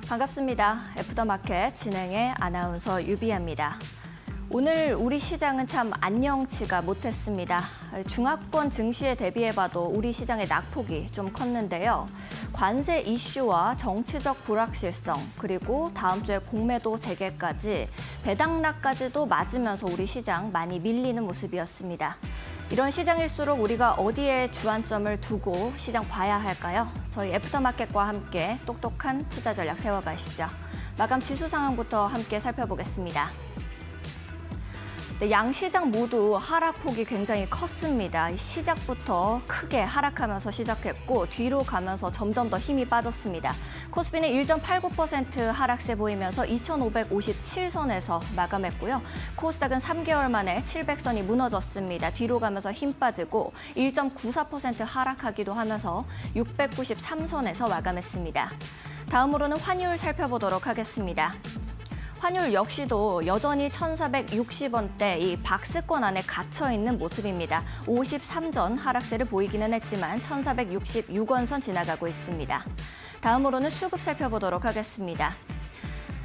반갑습니다. 애프터마켓 진행의 아나운서 유비아입니다. 오늘 우리 시장은 참 안녕치가 못했습니다. 중하권 증시에 대비해봐도 우리 시장의 낙폭이 좀 컸는데요. 관세 이슈와 정치적 불확실성, 그리고 다음 주에 공매도 재개까지 배당락까지도 맞으면서 우리 시장 많이 밀리는 모습이었습니다. 이런 시장일수록 우리가 어디에 주안점을 두고 시장 봐야 할까요? 저희 애프터마켓과 함께 똑똑한 투자 전략 세워가시죠. 마감 지수 상황부터 함께 살펴보겠습니다. 네, 양 시장 모두 하락폭이 굉장히 컸습니다. 시작부터 크게 하락하면서 시작했고 뒤로 가면서 점점 더 힘이 빠졌습니다. 코스피는 1.89% 하락세 보이면서 2,557선에서 마감했고요. 코스닥은 3개월 만에 700선이 무너졌습니다. 뒤로 가면서 힘 빠지고 1.94% 하락하기도 하면서 693선에서 마감했습니다. 다음으로는 환율 살펴보도록 하겠습니다. 환율 역시도 여전히 1,460원대 이 박스권 안에 갇혀 있는 모습입니다. 53전 하락세를 보이기는 했지만 1,466원 선 지나가고 있습니다. 다음으로는 수급 살펴보도록 하겠습니다.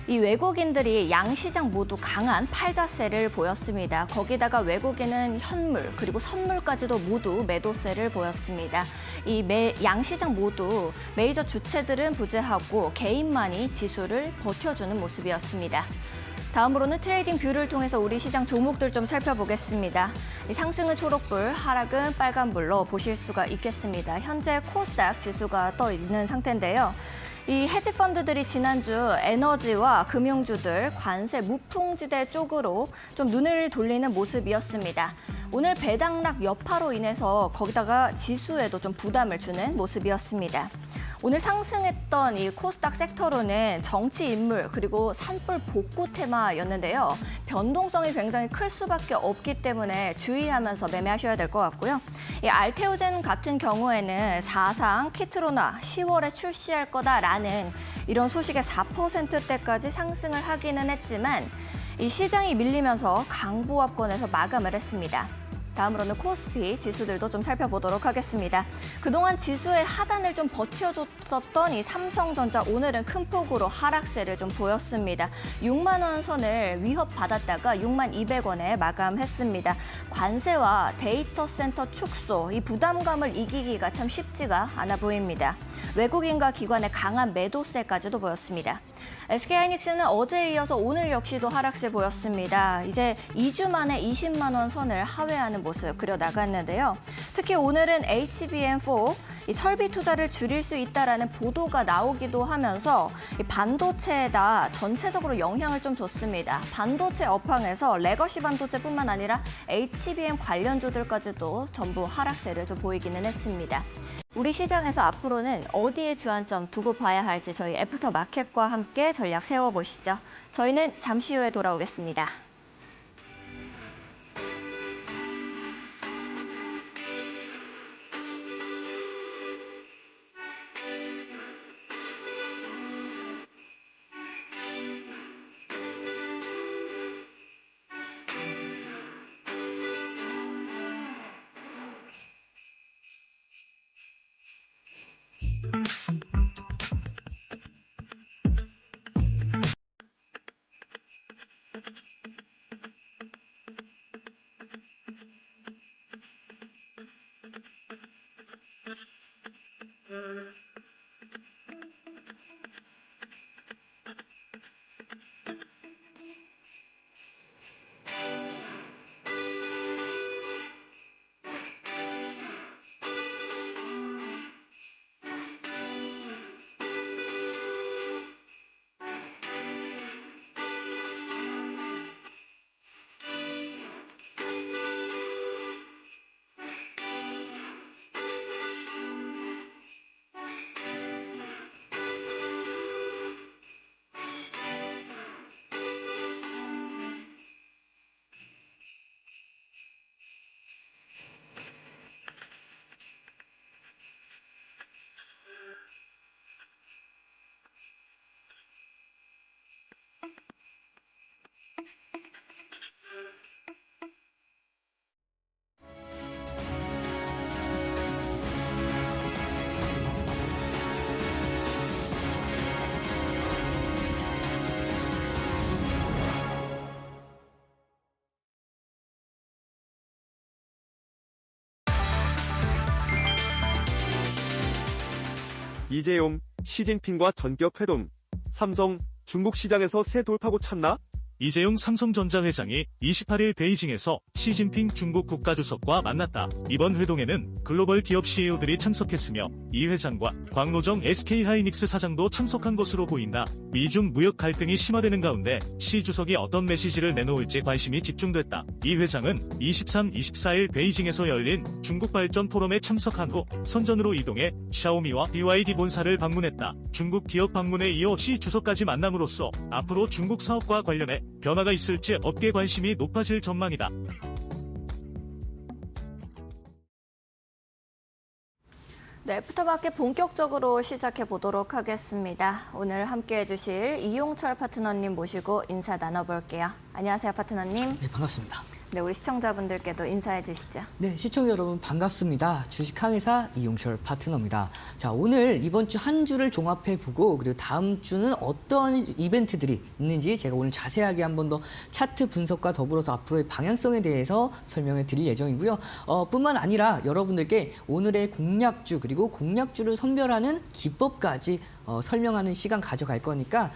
이 외국인들이 양시장 모두 강한 팔자세를 보였습니다. 거기다가 외국인은 현물 그리고 선물까지도 모두 매도세를 보였습니다. 이 양시장 모두 메이저 주체들은 부재하고 개인만이 지수를 버텨주는 모습이었습니다. 다음으로는 트레이딩 뷰를 통해서 우리 시장 종목들 좀 살펴보겠습니다. 상승은 초록불, 하락은 빨간불로 보실 수가 있겠습니다. 현재 코스닥 지수가 떠 있는 상태인데요. 이 헤지펀드들이 지난주 에너지와 금융주들, 관세 무풍지대 쪽으로 좀 눈을 돌리는 모습이었습니다. 오늘 배당락 여파로 인해서 거기다가 지수에도 좀 부담을 주는 모습이었습니다. 오늘 상승했던 이 코스닥 섹터로는 정치 인물 그리고 산불 복구 테마였는데요. 변동성이 굉장히 클 수밖에 없기 때문에 주의하면서 매매하셔야 될 것 같고요. 이 알테오젠 같은 경우에는 사상 키트로나 10월에 출시할 거다라는 이런 소식에 4%대까지 상승을 하기는 했지만 이 시장이 밀리면서 강보합권에서 마감을 했습니다. 다음으로는 코스피 지수들도 좀 살펴보도록 하겠습니다. 그동안 지수의 하단을 좀 버텨줬었던 이 삼성전자 오늘은 큰 폭으로 하락세를 좀 보였습니다. 6만 원 선을 위협받았다가 6만 200원에 마감했습니다. 관세와 데이터 센터 축소, 이 부담감을 이기기가 참 쉽지가 않아 보입니다. 외국인과 기관의 강한 매도세까지도 보였습니다. SK하이닉스는 어제에 이어서 오늘 역시도 하락세 보였습니다. 이제 2주 만에 20만 원 선을 하회하는 모습 그려나갔는데요. 특히 오늘은 HBM4 이 설비 투자를 줄일 수 있다라는 보도가 나오기도 하면서 이 반도체에다 전체적으로 영향을 좀 줬습니다. 반도체 업황에서 레거시 반도체뿐만 아니라 HBM 관련주들까지도 전부 하락세를 좀 보이기는 했습니다. 우리 시장에서 앞으로는 어디에 주안점 두고 봐야 할지 저희 애프터마켓과 함께 전략 세워보시죠. 저희는 잠시 후에 돌아오겠습니다. 이재용, 시진핑과 전격 회동. 삼성, 중국 시장에서 새 돌파구 찾나? 이재용 삼성전자 회장이 28일 베이징에서 시진핑 중국 국가주석과 만났다. 이번 회동에는 글로벌 기업 CEO들이 참석했으며 이 회장과 광노정 SK하이닉스 사장도 참석한 것으로 보인다. 미중 무역 갈등이 심화되는 가운데 시 주석이 어떤 메시지를 내놓을지 관심이 집중됐다. 이 회장은 23, 24일 베이징에서 열린 중국 발전 포럼에 참석한 후 선전으로 이동해 샤오미와 BYD 본사를 방문했다. 중국 기업 방문에 이어 시 주석까지 만남으로써 앞으로 중국 사업과 관련해 변화가 있을지 업계 관심이 높아질 전망이다. 네, 애프터마켓 본격적으로 시작해 보도록 하겠습니다. 오늘 함께해 주실 이용철 파트너님 모시고 인사 나눠볼게요. 안녕하세요, 파트너님. 네, 반갑습니다. 네, 우리 시청자분들께도 인사해 주시죠. 네, 시청자 여러분 반갑습니다. 주식항해사 이용철 파트너입니다. 자, 오늘 이번 주 한 주를 종합해보고 그리고 다음 주는 어떤 이벤트들이 있는지 제가 오늘 자세하게 한 번 더 차트 분석과 더불어서 앞으로의 방향성에 대해서 설명해 드릴 예정이고요. 뿐만 아니라 여러분들께 오늘의 공략주 그리고 공략주를 선별하는 기법까지 설명하는 시간 가져갈 거니까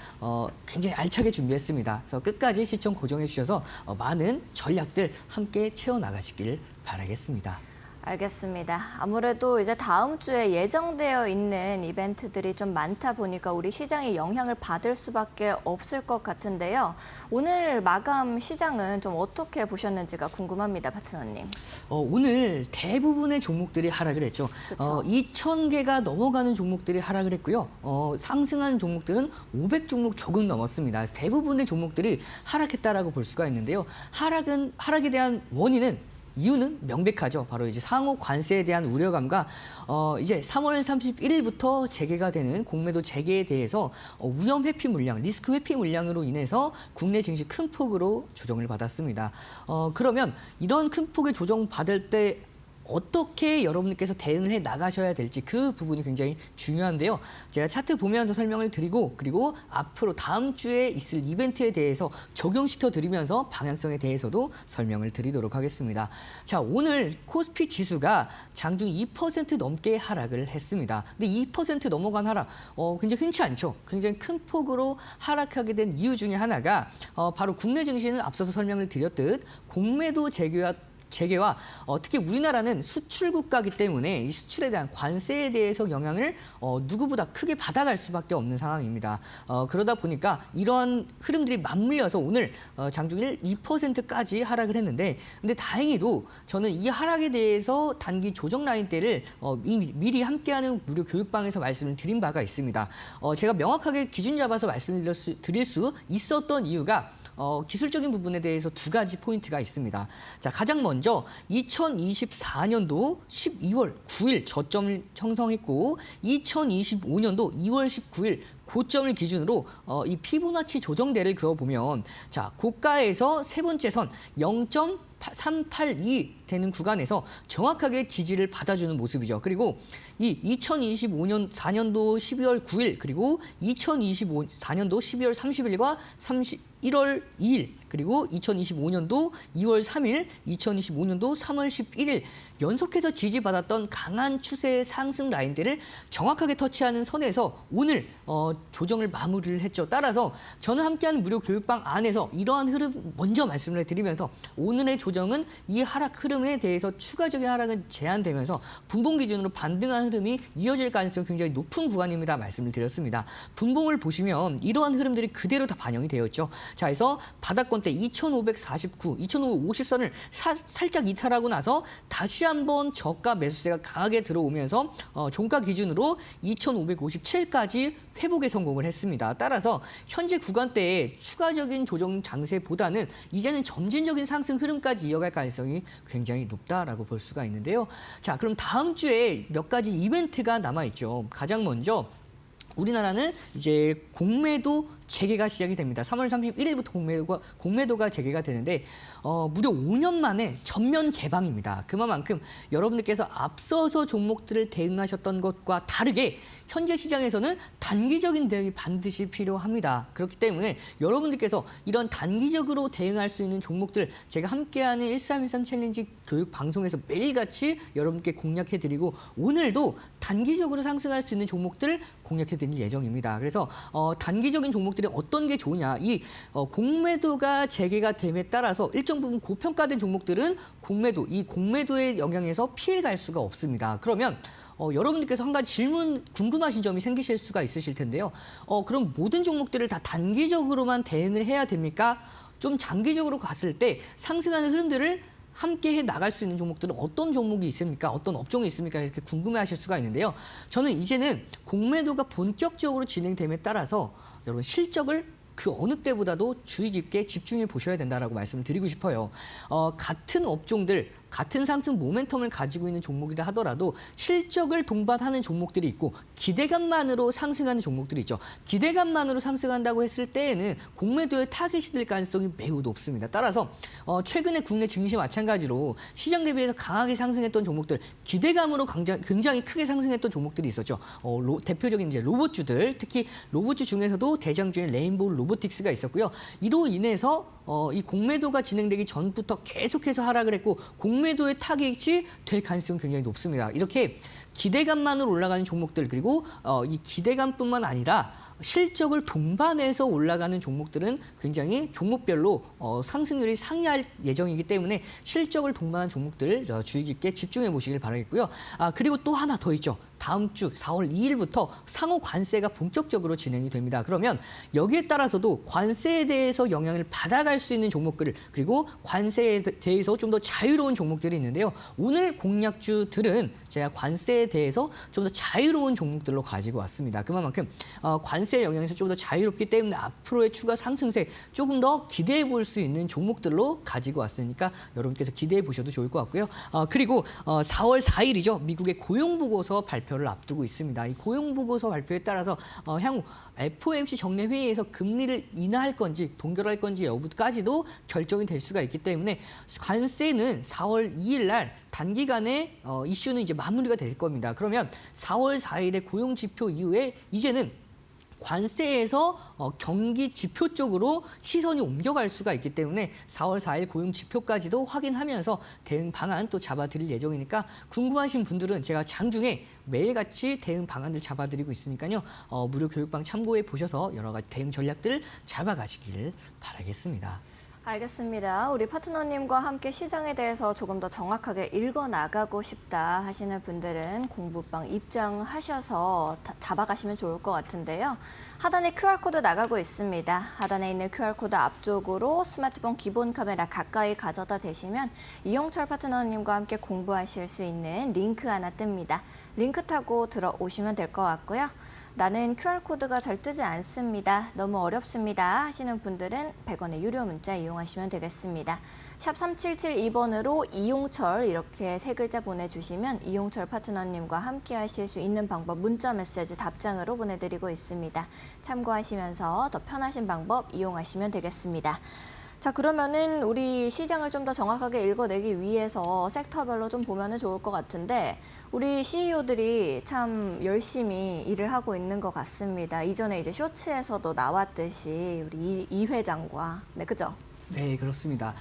굉장히 알차게 준비했습니다. 그래서 끝까지 시청 고정해 주셔서 많은 전략들 함께 채워나가시길 바라겠습니다. 알겠습니다. 아무래도 이제 다음 주에 예정되어 있는 이벤트들이 좀 많다 보니까 우리 시장이 영향을 받을 수밖에 없을 것 같은데요. 오늘 마감 시장은 좀 어떻게 보셨는지가 궁금합니다, 파트너님. 오늘 대부분의 종목들이 하락을 했죠. 그쵸. 2,000개가 넘어가는 종목들이 하락을 했고요. 상승한 종목들은 500종목 조금 넘었습니다. 그래서 대부분의 종목들이 하락했다라고 볼 수가 있는데요. 하락에 대한 이유는 명백하죠. 바로 이제 상호 관세에 대한 우려감과 이제 3월 31일부터 재개가 되는 공매도 재개에 대해서 위험 회피 물량, 리스크 회피 물량으로 인해서 국내 증시 큰 폭으로 조정을 받았습니다. 그러면 이런 큰 폭의 조정 받을 때 어떻게 여러분들께서 대응을 해 나가셔야 될지 그 부분이 굉장히 중요한데요. 제가 차트 보면서 설명을 드리고 그리고 앞으로 다음 주에 있을 이벤트에 대해서 적용시켜 드리면서 방향성에 대해서도 설명을 드리도록 하겠습니다. 자, 오늘 코스피 지수가 장중 2% 넘게 하락을 했습니다. 근데 2% 넘어간 하락 굉장히 흔치 않죠. 굉장히 큰 폭으로 하락하게 된 이유 중에 하나가 바로 국내 증시는 앞서서 설명을 드렸듯 공매도 재개와 특히 우리나라는 수출 국가이기 때문에 이 수출에 대한 관세에 대해서 영향을 누구보다 크게 받아갈 수밖에 없는 상황입니다. 그러다 보니까 이런 흐름들이 맞물려서 오늘 장중일 2%까지 하락을 했는데 근데 다행히도 저는 이 하락에 대해서 단기 조정 라인대를 미리 함께하는 무료 교육방에서 말씀을 드린 바가 있습니다. 제가 명확하게 기준 잡아서 말씀드릴 수 있었던 이유가 기술적인 부분에 대해서 두 가지 포인트가 있습니다. 자, 가장 먼저 2024년도 12월 9일 저점을 형성했고 2025년도 2월 19일 고점을 기준으로 이 피보나치 조정대를 그어보면 자, 고가에서 세 번째 선 0.382 되는 구간에서 정확하게 지지를 받아주는 모습이죠. 그리고 이 2025년 4년도 12월 9일 그리고 2024년도 12월 30일과 1월 2일 그리고 2025년도 2월 3일, 2025년도 3월 11일 연속해서 지지받았던 강한 추세의 상승 라인들을 정확하게 터치하는 선에서 오늘 조정을 마무리를 했죠. 따라서 저는 함께하는 무료 교육방 안에서 이러한 흐름 먼저 말씀을 드리면서 오늘의 조정은 이 하락 흐름에 대해서 추가적인 하락은 제한되면서 분봉 기준으로 반등한 흐름이 이어질 가능성이 굉장히 높은 구간입니다. 말씀을 드렸습니다. 분봉을 보시면 이러한 흐름들이 그대로 다 반영이 되어 있죠. 자, 그래서 바닥권대 2,549, 2,550선을 살짝 이탈하고 나서 다시 한번 저가 매수세가 강하게 들어오면서 종가 기준으로 2,557까지 회복에 성공을 했습니다. 따라서 현재 구간대에 추가적인 조정 장세보다는 이제는 점진적인 상승 흐름까지 이어갈 가능성이 굉장히 높다라고 볼 수가 있는데요. 자, 그럼 다음 주에 몇 가지 이벤트가 남아 있죠. 가장 먼저 우리나라는 이제 공매도 재개가 시작이 됩니다. 3월 31일부터 공매도가 재개가 되는데 무려 5년 만에 전면 개방입니다. 그만큼 여러분들께서 앞서서 종목들을 대응하셨던 것과 다르게 현재 시장에서는 단기적인 대응이 반드시 필요합니다. 그렇기 때문에 여러분들께서 이런 단기적으로 대응할 수 있는 종목들 제가 함께하는 1313 챌린지 교육 방송에서 매일같이 여러분께 공략해드리고 오늘도 단기적으로 상승할 수 있는 종목들을 공략해드릴 예정입니다. 그래서 단기적인 종목들이 어떤 게 좋으냐. 이 공매도가 재개가 됨에 따라서 일정 부분 고평가된 종목들은 이 공매도의 영향에서 피해갈 수가 없습니다. 그러면 여러분들께서 한 가지 궁금하신 점이 생기실 수가 있으실 텐데요. 그럼 모든 종목들을 다 단기적으로만 대응을 해야 됩니까? 좀 장기적으로 갔을 때 상승하는 흐름들을 함께 해 나갈 수 있는 종목들은 어떤 종목이 있습니까? 어떤 업종이 있습니까? 이렇게 궁금해하실 수가 있는데요. 저는 이제는 공매도가 본격적으로 진행됨에 따라서 여러분 실적을 그 어느 때보다도 주의 깊게 집중해 보셔야 된다라고 말씀을 드리고 싶어요. 같은 업종들, 같은 상승 모멘텀을 가지고 있는 종목이라 하더라도 실적을 동반하는 종목들이 있고 기대감만으로 상승하는 종목들이 있죠. 기대감만으로 상승한다고 했을 때에는 공매도의 타겟이 될 가능성이 매우 높습니다. 따라서 최근에 국내 증시 마찬가지로 시장 대비해서 강하게 상승했던 종목들, 기대감으로 굉장히 크게 상승했던 종목들이 있었죠. 대표적인 이제 로봇주들, 특히 로봇주 중에서도 대장주인 레인보우 로보틱스가 있었고요. 이로 인해서 이 공매도가 진행되기 전부터 계속해서 하락을 했고 공매도의 타겟이 될 가능성이 굉장히 높습니다. 이렇게 기대감만으로 올라가는 종목들 그리고 이 기대감뿐만 아니라 실적을 동반해서 올라가는 종목들은 굉장히 종목별로 상승률이 상회할 예정이기 때문에 실적을 동반한 종목들 주의 깊게 집중해 보시길 바라겠고요. 그리고 또 하나 더 있죠. 다음 주 4월 2일부터 상호 관세가 본격적으로 진행이 됩니다. 그러면 여기에 따라서도 관세에 대해서 영향을 받아갈 수 있는 종목들 그리고 관세에 대해서 좀 더 자유로운 종목들이 있는데요. 오늘 공략주들은 제가 관세에 대해서 좀 더 자유로운 종목들로 가지고 왔습니다. 그만큼 관세 영향에서 좀 더 자유롭기 때문에 앞으로의 추가 상승세 조금 더 기대해 볼 수 있는 종목들로 가지고 왔으니까 여러분께서 기대해 보셔도 좋을 것 같고요. 그리고 4월 4일이죠. 미국의 고용보고서 발표를 앞두고 있습니다. 이 고용보고서 발표에 따라서 향후 FOMC 정례 회의에서 금리를 인하할 건지 동결할 건지 여부까지도 결정이 될 수가 있기 때문에 관세는 4월 2일 날 단기간에 이슈는 이제 마무리가 될 겁니다. 그러면 4월 4일의 고용 지표 이후에 이제는 관세에서 경기 지표 쪽으로 시선이 옮겨갈 수가 있기 때문에 4월 4일 고용 지표까지도 확인하면서 대응 방안 또 잡아드릴 예정이니까 궁금하신 분들은 제가 장중에 매일같이 대응 방안을 잡아드리고 있으니까요. 무료 교육방 참고해 보셔서 여러 가지 대응 전략들 잡아가시길 바라겠습니다. 알겠습니다. 우리 파트너님과 함께 시장에 대해서 조금 더 정확하게 읽어나가고 싶다 하시는 분들은 공부방 입장하셔서 잡아가시면 좋을 것 같은데요. 하단에 QR코드 나가고 있습니다. 하단에 있는 QR코드 앞쪽으로 스마트폰 기본 카메라 가까이 가져다 대시면 이용철 파트너님과 함께 공부하실 수 있는 링크 하나 뜹니다. 링크 타고 들어오시면 될 것 같고요. 나는 QR코드가 잘 뜨지 않습니다. 너무 어렵습니다 하시는 분들은 100원의 유료 문자 이용하시면 되겠습니다. 샵 3772번으로 이용철 이렇게 세 글자 보내주시면 이용철 파트너님과 함께 하실 수 있는 방법 문자 메시지 답장으로 보내드리고 있습니다. 참고하시면서 더 편하신 방법 이용하시면 되겠습니다. 자, 그러면은 우리 시장을 좀 더 정확하게 읽어내기 위해서 섹터별로 좀 보면은 좋을 것 같은데 우리 CEO들이 참 열심히 일을 하고 있는 것 같습니다. 이전에 이제 쇼츠에서도 나왔듯이 우리 이 회장과 네, 그죠? 네, 그렇습니다.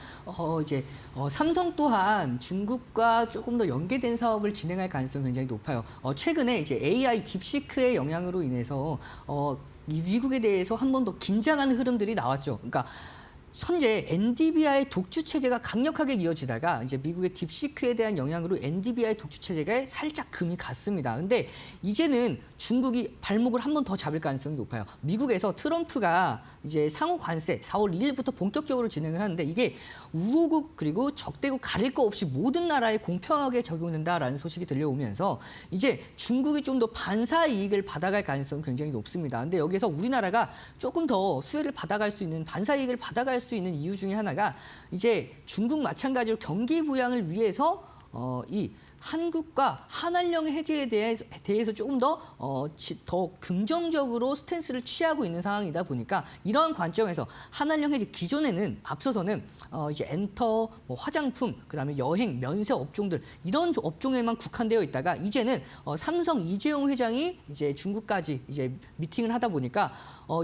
삼성 또한 중국과 조금 더 연계된 사업을 진행할 가능성이 굉장히 높아요. 최근에 이제 AI 딥시크의 영향으로 인해서 미국에 대해서 한 번 더 긴장하는 흐름들이 나왔죠. 그러니까 현재 NDBI의 독주 체제가 강력하게 이어지다가 이제 미국의 딥시크에 대한 영향으로 NDBI 독주 체제가 살짝 금이 갔습니다. 근데 이제는 중국이 발목을 한 번 더 잡을 가능성이 높아요. 미국에서 트럼프가 이제 상호 관세 4월 2일부터 본격적으로 진행을 하는데 이게 우호국 그리고 적대국 가릴 거 없이 모든 나라에 공평하게 적용된다라는 소식이 들려오면서 이제 중국이 좀 더 반사 이익을 받아갈 가능성이 굉장히 높습니다. 근데 여기서 우리나라가 조금 더 수혜를 받아갈 수 있는 반사 이익을 받아갈 수 있는 이유 중에 하나가 이제 중국 마찬가지로 경기 부양을 위해서 이 한국과 한알령 해제에 대해서 조금 더 긍정적으로 스탠스를 취하고 있는 상황이다 보니까 이러한 관점에서 한알령 해제 기존에는 앞서서는 이제 엔터, 뭐 화장품, 그다음에 여행, 면세 업종들 이런 업종에만 국한되어 있다가 이제는 삼성 이재용 회장이 이제 중국까지 이제 미팅을 하다 보니까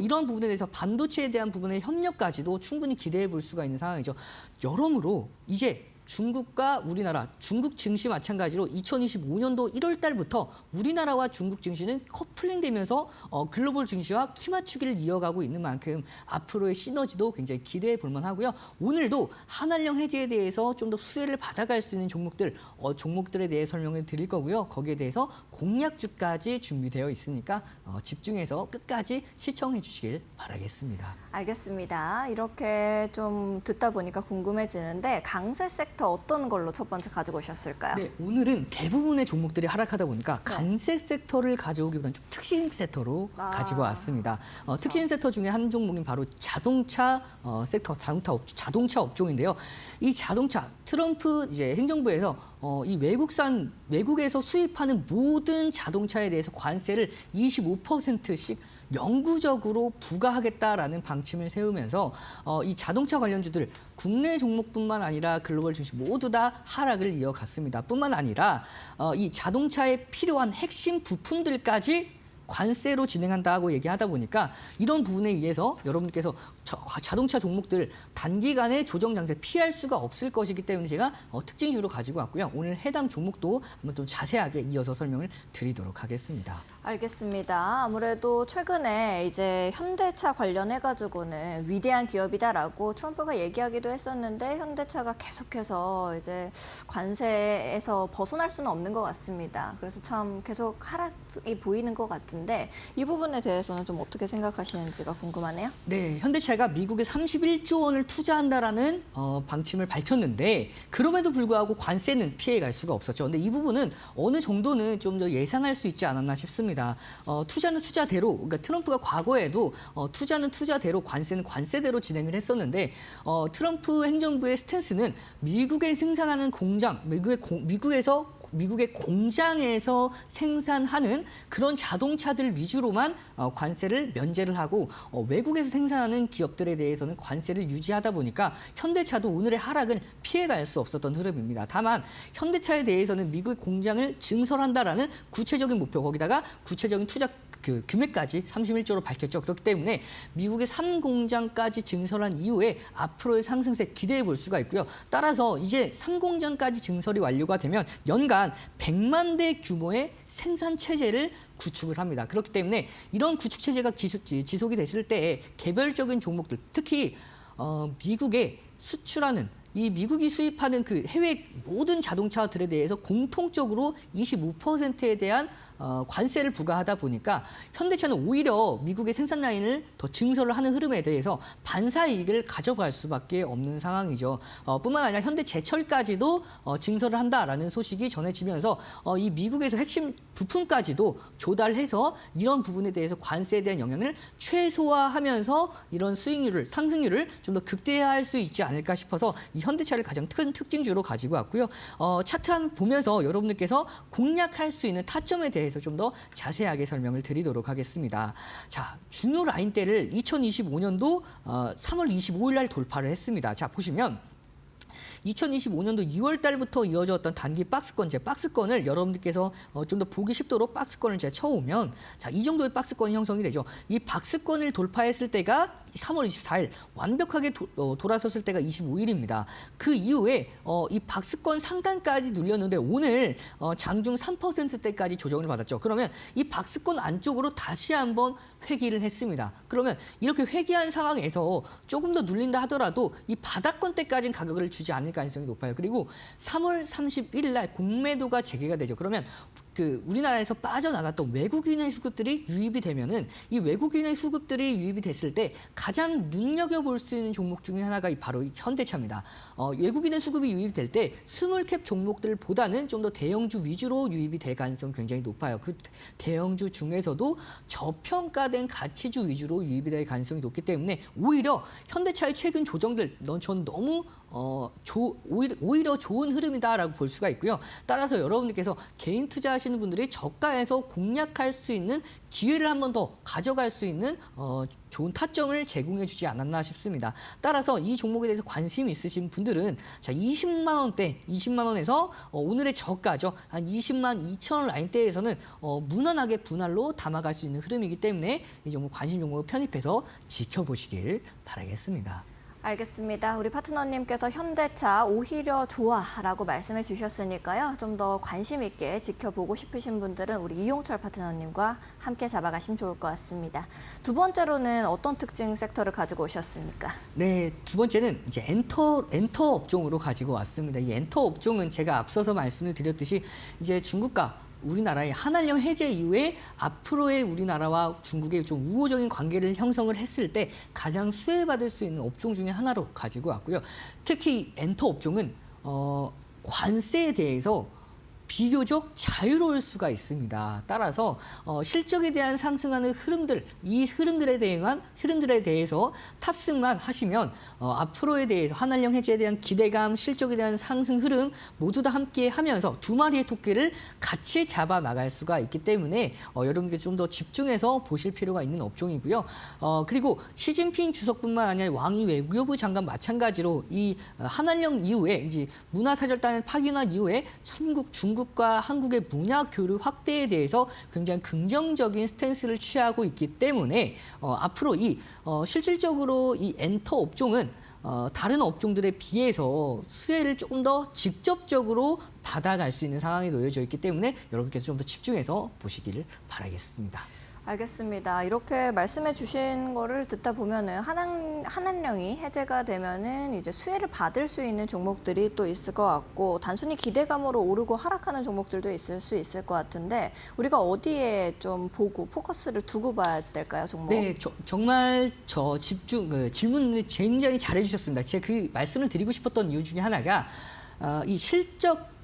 이런 부분에 대해서 반도체에 대한 부분의 협력까지도 충분히 기대해 볼 수가 있는 상황이죠. 여러모로 이제 중국과 우리나라, 중국 증시 마찬가지로 2025년도 1월 달부터 우리나라와 중국 증시는 커플링되면서 글로벌 증시와 키 맞추기를 이어가고 있는 만큼 앞으로의 시너지도 굉장히 기대해 볼 만하고요. 오늘도 한알령 해제에 대해서 좀 더 수혜를 받아갈 수 있는 종목들에 대해 설명을 드릴 거고요. 거기에 대해서 공략주까지 준비되어 있으니까 집중해서 끝까지 시청해 주시길 바라겠습니다. 알겠습니다. 이렇게 좀 듣다 보니까 궁금해지는데 강세 섹터 어떤 걸로 첫 번째 가지고 오셨을까요? 네, 오늘은 대부분의 종목들이 하락하다 보니까 강세 섹터를 가져오기보다는 좀 특신 섹터로 가지고 왔습니다. 특신 섹터 중에 한 종목인 바로 자동차 섹터, 자동차 업종인데요. 이 자동차 트럼프 이제 행정부에서 이 외국에서 수입하는 모든 자동차에 대해서 관세를 25%씩 영구적으로 부과하겠다라는 방침을 세우면서 이 자동차 관련주들 국내 종목뿐만 아니라 글로벌 증시 모두 다 하락을 이어갔습니다. 뿐만 아니라 이 자동차에 필요한 핵심 부품들까지 관세로 진행한다고 얘기하다 보니까 이런 부분에 의해서 여러분께서 자동차 종목들 단기간에 조정 장세 피할 수가 없을 것이기 때문에 제가 특징주로 가지고 왔고요. 오늘 해당 종목도 한번 좀 자세하게 이어서 설명을 드리도록 하겠습니다. 알겠습니다. 아무래도 최근에 이제 현대차 관련해가지고는 위대한 기업이다라고 트럼프가 얘기하기도 했었는데 현대차가 계속해서 이제 관세에서 벗어날 수는 없는 것 같습니다. 그래서 참 계속 하락이 보이는 것 같은데 이 부분에 대해서는 좀 어떻게 생각하시는지가 궁금하네요. 네, 현대차가 미국에 31조 원을 투자한다라는 방침을 밝혔는데 그럼에도 불구하고 관세는 피해갈 수가 없었죠. 근데 이 부분은 어느 정도는 좀 더 예상할 수 있지 않았나 싶습니다. 투자는 투자대로, 그러니까 트럼프가 과거에도 투자는 투자대로, 관세는 관세대로 진행을 했었는데 트럼프 행정부의 스탠스는 미국에 생산하는 공장, 미국의 공장에서 생산하는 그런 자동차들 위주로만 관세를 면제를 하고 외국에서 생산하는 기업들에 대해서는 관세를 유지하다 보니까 현대차도 오늘의 하락을 피해갈 수 없었던 흐름입니다. 다만 현대차에 대해서는 미국의 공장을 증설한다라는 구체적인 목표, 거기다가 구체적인 투자 금액까지 31조로 밝혔죠. 그렇기 때문에 미국의 3공장까지 증설한 이후에 앞으로의 상승세 기대해 볼 수가 있고요. 따라서 이제 3공장까지 증설이 완료가 되면 연간 100만 대 규모의 생산 체제를 구축을 합니다. 그렇기 때문에 이런 구축 체제가 지속이 됐을 때 개별적인 종목들, 특히 미국에 수출하는 이 미국이 수입하는 그 해외 모든 자동차들에 대해서 공통적으로 25%에 대한 관세를 부과하다 보니까 현대차는 오히려 미국의 생산 라인을 더 증설을 하는 흐름에 대해서 반사 이익을 가져갈 수밖에 없는 상황이죠. 뿐만 아니라 현대제철까지도 증설을 한다라는 소식이 전해지면서 이 미국에서 핵심 부품까지도 조달해서 이런 부분에 대해서 관세에 대한 영향을 최소화하면서 이런 상승률을 좀 더 극대화할 수 있지 않을까 싶어서 이 현대차를 가장 큰 특징주로 가지고 왔고요. 차트 한번 보면서 여러분들께서 공략할 수 있는 타점에 대해서 좀 더 자세하게 설명을 드리도록 하겠습니다. 자, 중요 라인대를 2025년도 3월 25일 날 돌파를 했습니다. 자, 보시면 2025년도 2월 달부터 이어졌던 단기 박스권, 제 박스권을 여러분들께서 좀 더 보기 쉽도록 박스권을 제가 쳐오면 자, 이 정도의 박스권이 형성이 되죠. 이 박스권을 돌파했을 때가 3월 24일, 완벽하게 돌아섰을 때가 25일입니다. 그 이후에 이 박스권 상단까지 눌렸는데 오늘 장중 3%대까지 조정을 받았죠. 그러면 이 박스권 안쪽으로 다시 한번 회귀를 했습니다. 그러면 이렇게 회귀한 상황에서 조금 더 눌린다 하더라도 이 바닥권대까지는 가격을 주지 않을 가능성이 높아요. 그리고 3월 31일 날 공매도가 재개가 되죠. 그러면 우리나라에서 빠져나갔던 외국인의 수급들이 유입이 되면은 이 외국인의 수급들이 유입이 됐을 때 가장 눈여겨볼 수 있는 종목 중에 하나가 바로 이 현대차입니다. 외국인의 수급이 유입될 때 스몰캡 종목들보다는 좀 더 대형주 위주로 유입이 될 가능성이 굉장히 높아요. 그 대형주 중에서도 저평가된 가치주 위주로 유입이 될 가능성이 높기 때문에 오히려 현대차의 최근 조정들 전 너무 오히려 좋은 흐름이다라고 볼 수가 있고요. 따라서 여러분들께서 개인 투자하시는 분들이 저가에서 공략할 수 있는 기회를 한 번 더 가져갈 수 있는 좋은 타점을 제공해주지 않았나 싶습니다. 따라서 이 종목에 대해서 관심 있으신 분들은 자 20만 원대, 20만 원에서 오늘의 저가죠. 한 20만 2천 원 라인대에서는 무난하게 분할로 담아갈 수 있는 흐름이기 때문에 이 종목 관심 종목을 편입해서 지켜보시길 바라겠습니다. 알겠습니다. 우리 파트너님께서 현대차 오히려 좋아라고 말씀해 주셨으니까요. 좀 더 관심 있게 지켜보고 싶으신 분들은 우리 이용철 파트너님과 함께 잡아가시면 좋을 것 같습니다. 두 번째로는 어떤 특징 섹터를 가지고 오셨습니까? 네, 두 번째는 이제 엔터 업종으로 가지고 왔습니다. 이 엔터 업종은 제가 앞서서 말씀을 드렸듯이 이제 중국과 우리나라의 한한령 해제 이후에 앞으로의 우리나라와 중국의 좀 우호적인 관계를 형성을 했을 때 가장 수혜받을 수 있는 업종 중에 하나로 가지고 왔고요. 특히 엔터 업종은 관세에 대해서 비교적 자유로울 수가 있습니다. 따라서 실적에 대한 상승하는 흐름들, 이 흐름들에 대해서 탑승만 하시면 앞으로에 대해서 한한령 해제에 대한 기대감, 실적에 대한 상승 흐름 모두 다 함께 하면서 두 마리의 토끼를 같이 잡아 나갈 수가 있기 때문에 여러분께 좀 더 집중해서 보실 필요가 있는 업종이고요. 그리고 시진핑 주석뿐만 아니라 왕이 외교부 장관 마찬가지로 이 한한령 이후에 이제 문화사절단을 파견한 이후에 중국과 한국의 문화 교류 확대에 대해서 굉장히 긍정적인 스탠스를 취하고 있기 때문에 앞으로 실질적으로 이 엔터 업종은 다른 업종들에 비해서 수혜를 조금 더 직접적으로 받아갈 수 있는 상황이 놓여져 있기 때문에 여러분께서 좀 더 집중해서 보시기를 바라겠습니다. 알겠습니다. 이렇게 말씀해 주신 거를 듣다 보면은 한한령이 해제가 되면은 이제 수혜를 받을 수 있는 종목들이 또 있을 것 같고 단순히 기대감으로 오르고 하락하는 종목들도 있을 수 있을 것 같은데 우리가 어디에 좀 보고 포커스를 두고 봐야 될까요, 종목? 네, 정말 질문을 굉장히 잘해주셨습니다. 제가 그 말씀을 드리고 싶었던 이유 중에 하나가 이 실적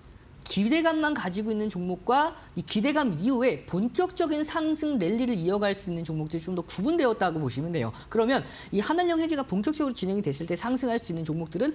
기대감만 가지고 있는 종목과 이 기대감 이후에 본격적인 상승 랠리를 이어갈 수 있는 종목들이 좀 더 구분되었다고 보시면 돼요. 그러면 이 한한령 해제가 본격적으로 진행이 됐을 때 상승할 수 있는 종목들은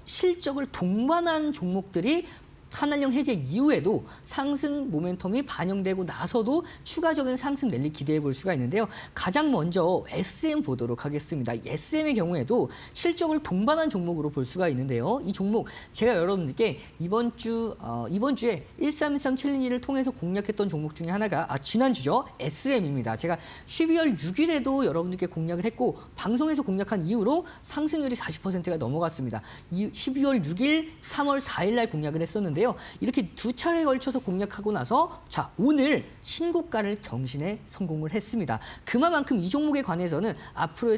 실적을 동반한 종목들이 한한령 해제 이후에도 상승 모멘텀이 반영되고 나서도 추가적인 상승 랠리 기대해 볼 수가 있는데요. 가장 먼저 SM 보도록 하겠습니다. SM의 경우에도 실적을 동반한 종목으로 볼 수가 있는데요. 이 종목 제가 여러분들께 이번 주에 1313 챌린지를 통해서 공략했던 종목 중에 하나가 지난주죠. SM입니다. 제가 12월 6일에도 여러분들께 공략을 했고 방송에서 공략한 이후로 상승률이 40%가 넘어갔습니다. 12월 6일, 3월 4일 날 공략을 했었는데 이렇게 두 차례에 걸쳐서 공략하고 나서 자 오늘 신고가를 경신에 성공을 했습니다. 그만큼 이 종목에 관해서는 앞으로의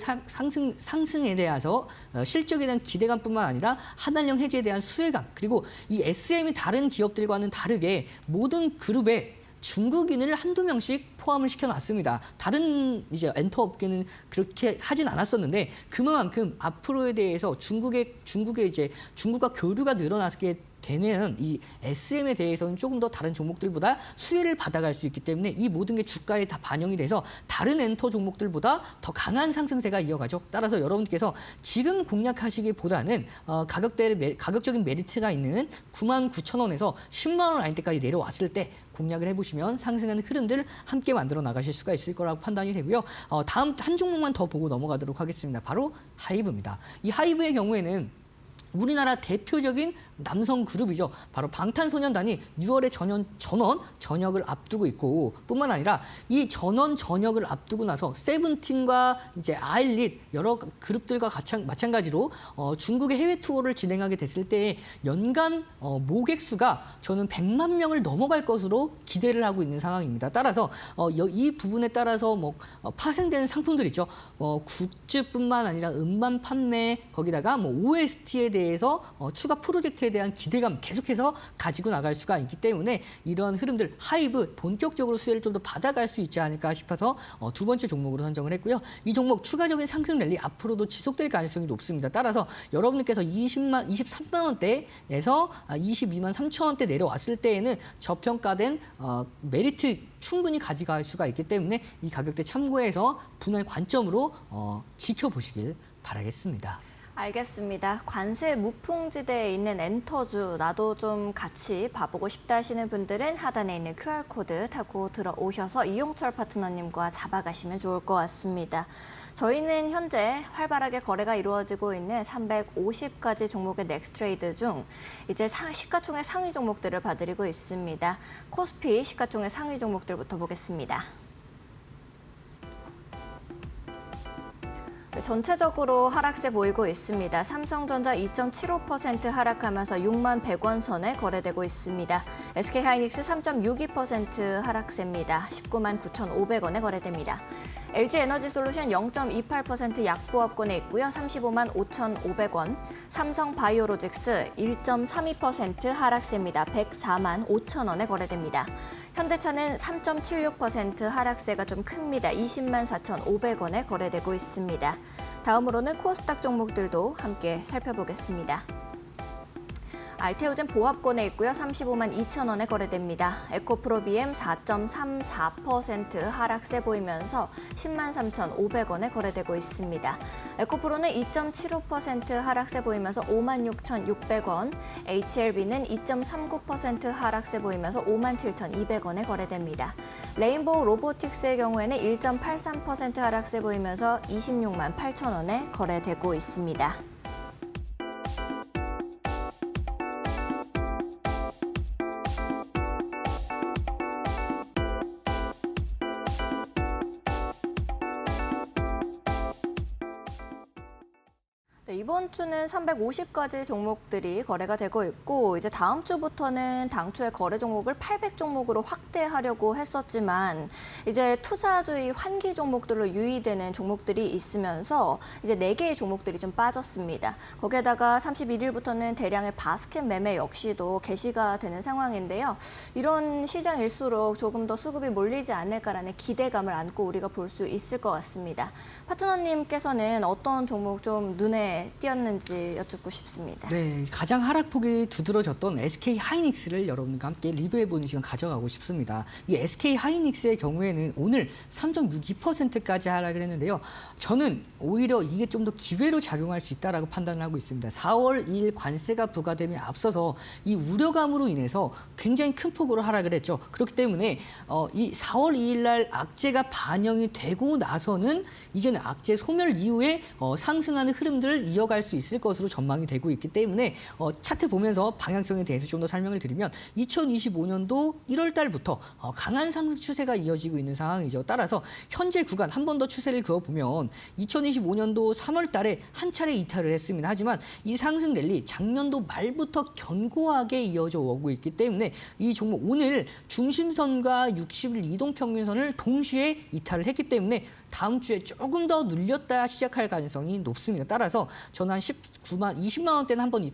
상승에 대해서 실적에 대한 기대감뿐만 아니라 한한령 해제에 대한 수혜감 그리고 이 SM이 다른 기업들과는 다르게 모든 그룹에 중국인을 한두 명씩 포함을 시켜놨습니다. 다른 이제 엔터 업계는 그렇게 하진 않았었는데 그만큼 앞으로에 대해서 중국과 교류가 늘어나게 되는 이 SM에 대해서는 조금 더 다른 종목들보다 수혜를 받아갈 수 있기 때문에 이 모든 게 주가에 다 반영이 돼서 다른 엔터 종목들보다 더 강한 상승세가 이어가죠. 따라서 여러분께서 지금 공략하시기보다는 가격적인 메리트가 있는 99,000원에서 10만 원 라인대까지 내려왔을 때 공략을 해보시면 상승하는 흐름들을 함께 만들어 나가실 수가 있을 거라고 판단이 되고요. 다음 한 종목만 더 보고 넘어가도록 하겠습니다. 바로 하이브입니다. 이 하이브의 경우에는 우리나라 대표적인 남성 그룹이죠. 바로 방탄소년단이 6월에 전역을 앞두고 있고 뿐만 아니라 이 전역을 앞두고 나서 세븐틴과 이제 아일릿 여러 그룹들과 마찬가지로 중국의 해외 투어를 진행하게 됐을 때 연간 모객 수가 저는 100만 명을 넘어갈 것으로 기대를 하고 있는 상황입니다. 따라서 이 부분에 따라서 파생되는 상품들 있죠. 굿즈뿐만 아니라 음반 판매 거기다가 OST에 대해 대해서 추가 프로젝트에 대한 기대감 계속해서 가지고 나갈 수가 있기 때문에 이런 흐름들 하이브 본격적으로 수혜를 좀 더 받아갈 수 있지 않을까 싶어서 두 번째 종목으로 선정을 했고요. 이 종목 추가적인 상승 랠리 앞으로도 지속될 가능성이 높습니다. 따라서 여러분들께서 23만 원대에서 22만 3천 원대 내려왔을 때에는 저평가된 메리트 충분히 가져갈 수가 있기 때문에 이 가격대 참고해서 분할 관점으로 지켜보시길 바라겠습니다. 알겠습니다. 관세 무풍지대에 있는 엔터주 나도 좀 같이 봐보고 싶다 하시는 분들은 하단에 있는 QR코드 타고 들어오셔서 이용철 파트너님과 잡아가시면 좋을 것 같습니다. 저희는 현재 활발하게 거래가 이루어지고 있는 350가지 종목의 넥스트레이드 중 이제 시가총액 상위 종목들을 봐드리고 있습니다. 코스피 시가총액 상위 종목들부터 보겠습니다. 전체적으로 하락세 보이고 있습니다. 삼성전자 2.75% 하락하면서 6만 100원 선에 거래되고 있습니다. SK하이닉스 3.62% 하락세입니다. 19만 9,500원에 거래됩니다. LG에너지솔루션 0.28% 약보합권에 있고요. 35만 5,500원. 삼성바이오로직스 1.32% 하락세입니다. 104만 5천 원에 거래됩니다. 현대차는 3.76% 하락세가 좀 큽니다. 20만 4,500원에 거래되고 있습니다. 다음으로는 코스닥 종목들도 함께 살펴보겠습니다. 알테오젠 보합권에 있고요. 35만 2천 원에 거래됩니다. 에코프로비엠 4.34% 하락세 보이면서 10만 3,500원에 거래되고 있습니다. 에코프로는 2.75% 하락세 보이면서 5만 6,600원, HLB는 2.39% 하락세 보이면서 5만 7,200원에 거래됩니다. 레인보우 로보틱스의 경우에는 1.83% 하락세 보이면서 26만 8천 원에 거래되고 있습니다. 이번 주는 350가지 종목들이 거래가 되고 있고 이제 다음 주부터는 당초에 거래 종목을 800종목으로 확대하려고 했었지만 이제 투자주의 환기 종목들로 유의되는 종목들이 있으면서 이제 4개의 종목들이 좀 빠졌습니다. 거기에다가 31일부터는 대량의 바스켓 매매 역시도 개시가 되는 상황인데요. 이런 시장일수록 조금 더 수급이 몰리지 않을까라는 기대감을 안고 우리가 볼 수 있을 것 같습니다. 파트너님께서는 어떤 종목 좀 눈에 띄었는지 여쭙고 싶습니다. 네, 가장 하락폭이 두드러졌던 SK하이닉스를 여러분과 함께 리뷰해보는 시간 가져가고 싶습니다. 이 SK하이닉스의 경우에는 오늘 3.62%까지 하락을 했는데요. 저는 오히려 이게 좀 더 기회로 작용할 수 있다라고 판단을 하고 있습니다. 4월 2일 관세가 부과됨에 앞서서 이 우려감으로 인해서 굉장히 큰 폭으로 하락을 했죠. 그렇기 때문에 이 4월 2일 날 악재가 반영이 되고 나서는 이제는 악재 소멸 이후에 상승하는 흐름들을 이어갈 수 있을 것으로 전망이 되고 있기 때문에 차트 보면서 방향성에 대해서 좀 더 설명을 드리면 2025년도 1월 달부터 강한 상승 추세가 이어지고 있는 상황이죠. 따라서 현재 구간 한 번 더 추세를 그어보면 2025년도 3월 달에 한 차례 이탈을 했습니다. 하지만 이 상승 랠리 작년도 말부터 견고하게 이어져 오고 있기 때문에 이 종목 오늘 중심선과 60일 이동평균선을 동시에 이탈을 했기 때문에 다음 주에 조금 더 눌렸다 시작할 가능성이 높습니다. 따라서 저는 한 20만 원대는 한번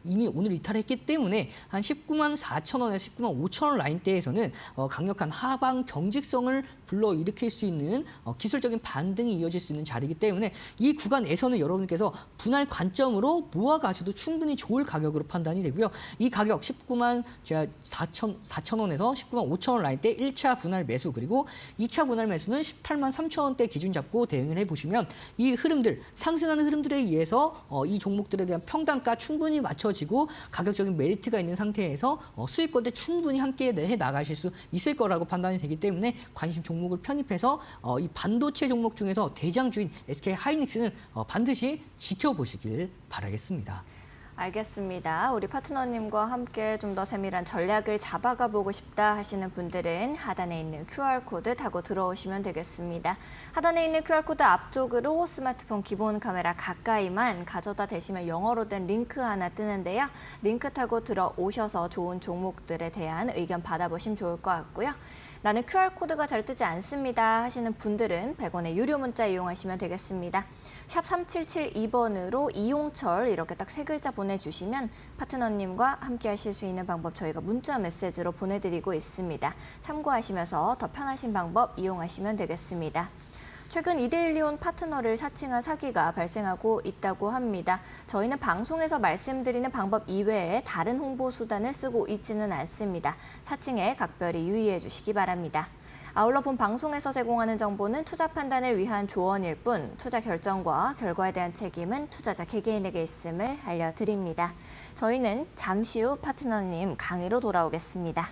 이미 오늘 이탈했기 때문에 한 19만 4천 원에서 19만 5천 원 라인대에서는 강력한 하방 경직성을 불러일으킬 수 있는 기술적인 반등이 이어질 수 있는 자리이기 때문에 이 구간에서는 여러분께서 분할 관점으로 모아가셔도 충분히 좋을 가격으로 판단이 되고요. 이 가격 19만 4천 원에서 19만 5천 원 라인대 1차 분할 매수 그리고 2차 분할 매수는 18만 3천 원대 기준 잡고 대응을 해보시면 이 흐름들, 상승하는 흐름들에 의해서 이 종목들에 대한 평단가 충분히 맞춰지고 가격적인 메리트가 있는 상태에서 수익권대 충분히 함께 해나가실 수 있을 거라고 판단이 되기 때문에 관심 종목을 편입해서 이 반도체 종목 중에서 대장주인 SK하이닉스는 반드시 지켜보시길 바라겠습니다. 알겠습니다. 우리 파트너님과 함께 좀 더 세밀한 전략을 잡아가 보고 싶다 하시는 분들은 하단에 있는 QR코드 타고 들어오시면 되겠습니다. 하단에 있는 QR코드 앞쪽으로 스마트폰 기본 카메라 가까이만 가져다 대시면 영어로 된 링크 하나 뜨는데요. 링크 타고 들어오셔서 좋은 종목들에 대한 의견 받아보시면 좋을 것 같고요. 나는 QR코드가 잘 뜨지 않습니다 하시는 분들은 100원의 유료 문자 이용하시면 되겠습니다. 샵 3772번으로 이용철 이렇게 딱 3글자 보내주시면 파트너님과 함께 하실 수 있는 방법 저희가 문자 메시지로 보내드리고 있습니다. 참고하시면서 더 편하신 방법 이용하시면 되겠습니다. 최근 2대1 이혼 파트너를 사칭한 사기가 발생하고 있다고 합니다. 저희는 방송에서 말씀드리는 방법 이외에 다른 홍보 수단을 쓰고 있지는 않습니다. 사칭에 각별히 유의해 주시기 바랍니다. 아울러 본 방송에서 제공하는 정보는 투자 판단을 위한 조언일 뿐 투자 결정과 결과에 대한 책임은 투자자 개개인에게 있음을 알려드립니다. 저희는 잠시 후 파트너님 강의로 돌아오겠습니다.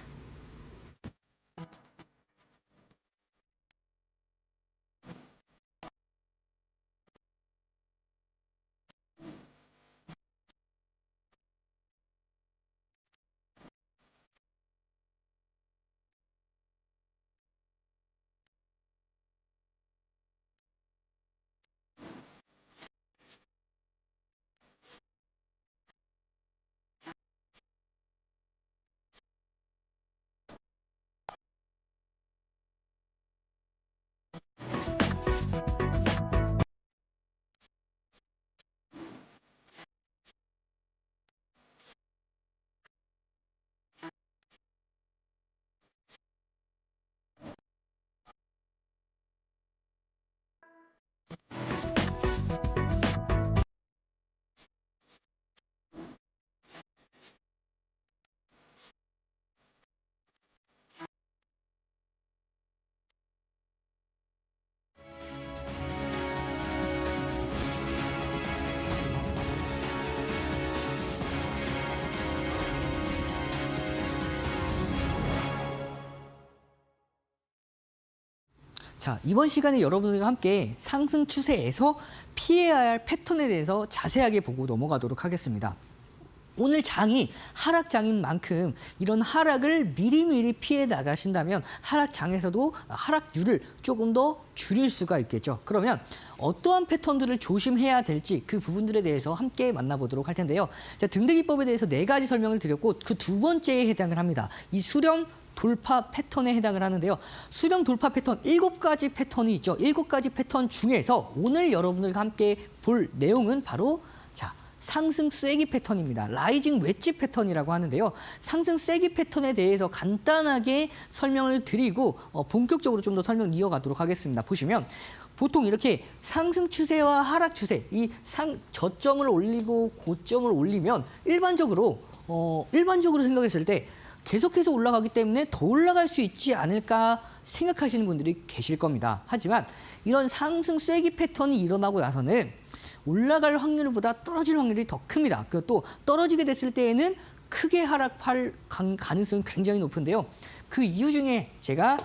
자, 이번 시간에 여러분들과 함께 상승 추세에서 피해야 할 패턴에 대해서 자세하게 보고 넘어가도록 하겠습니다. 오늘 장이 하락장인 만큼 이런 하락을 미리미리 피해 나가신다면 하락장에서도 하락률을 조금 더 줄일 수가 있겠죠. 그러면 어떠한 패턴들을 조심해야 될지 그 부분들에 대해서 함께 만나보도록 할 텐데요. 자, 등대기법에 대해서 4가지 설명을 드렸고 그 두 번째에 해당을 합니다. 이 수렴 돌파 패턴에 해당을 하는데요. 수렴 돌파 패턴 7가지 패턴이 있죠. 7가지 패턴 중에서 오늘 여러분들과 함께 볼 내용은 바로 상승 쐐기 패턴입니다. 라이징 웨지 패턴이라고 하는데요. 상승 쐐기 패턴에 대해서 간단하게 설명을 드리고 본격적으로 좀 더 설명을 이어가도록 하겠습니다. 보시면 보통 이렇게 상승 추세와 하락 추세, 이 저점을 올리고 고점을 올리면 일반적으로 생각했을 때 계속해서 올라가기 때문에 더 올라갈 수 있지 않을까 생각하시는 분들이 계실 겁니다. 하지만 이런 상승 쐐기 패턴이 일어나고 나서는 올라갈 확률보다 떨어질 확률이 더 큽니다. 또 떨어지게 됐을 때에는 크게 하락할 가능성이 굉장히 높은데요. 그 이유 중에 제가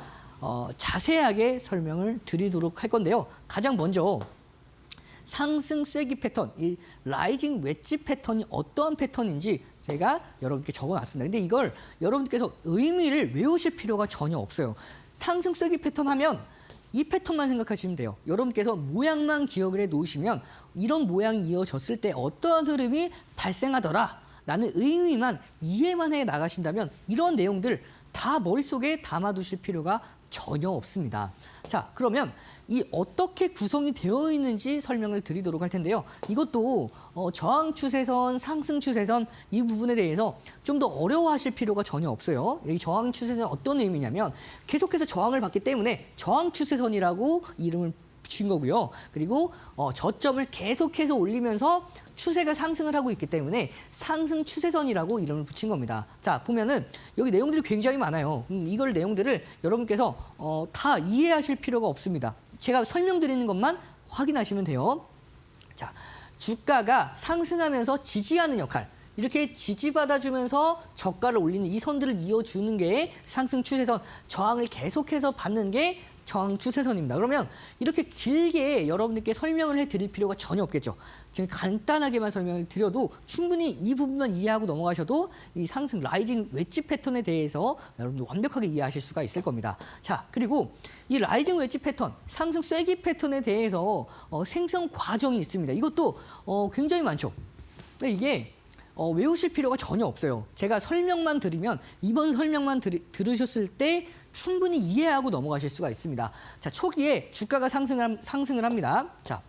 자세하게 설명을 드리도록 할 건데요. 가장 먼저 상승 쐐기 패턴, 이 라이징 웨지 패턴이 어떠한 패턴인지 제가 여러분께 적어놨습니다. 근데 이걸 여러분께서 의미를 외우실 필요가 전혀 없어요. 상승 쐐기 패턴 하면 이 패턴만 생각하시면 돼요. 여러분께서 모양만 기억을 해 놓으시면 이런 모양이 이어졌을 때 어떠한 흐름이 발생하더라라는 의미만 이해만 해 나가신다면 이런 내용들 다 머릿속에 담아두실 필요가 전혀 없습니다. 자, 그러면 이 어떻게 구성이 되어 있는지 설명을 드리도록 할 텐데요. 이것도 저항 추세선, 상승 추세선 이 부분에 대해서 좀 더 어려워하실 필요가 전혀 없어요. 이 저항 추세선은 어떤 의미냐면 계속해서 저항을 받기 때문에 저항 추세선이라고 이름을 붙인 거고요. 그리고 저점을 계속해서 올리면서 추세가 상승을 하고 있기 때문에 상승 추세선이라고 이름을 붙인 겁니다. 자, 보면은 여기 내용들이 굉장히 많아요. 이걸 내용들을 여러분께서 다 이해하실 필요가 없습니다. 제가 설명드리는 것만 확인하시면 돼요. 자, 주가가 상승하면서 지지하는 역할. 이렇게 지지받아주면서 저가를 올리는 이 선들을 이어주는 게 상승 추세선, 저항을 계속해서 받는 게 저항 추세선입니다. 그러면 이렇게 길게 여러분들께 설명을 해드릴 필요가 전혀 없겠죠. 지금 간단하게만 설명을 드려도 충분히 이 부분만 이해하고 넘어가셔도 이 상승 라이징 웨지 패턴에 대해서 여러분들 완벽하게 이해하실 수가 있을 겁니다. 자, 그리고 이 라이징 웨지 패턴, 상승 쐐기 패턴에 대해서 생성 과정이 있습니다. 이것도 굉장히 많죠. 이게 외우실 필요가 전혀 없어요. 제가 설명만 드리면 이번 설명만 들으셨을 때 충분히 이해하고 넘어가실 수가 있습니다. 자, 초기에 주가가 상승을 합니다. 자,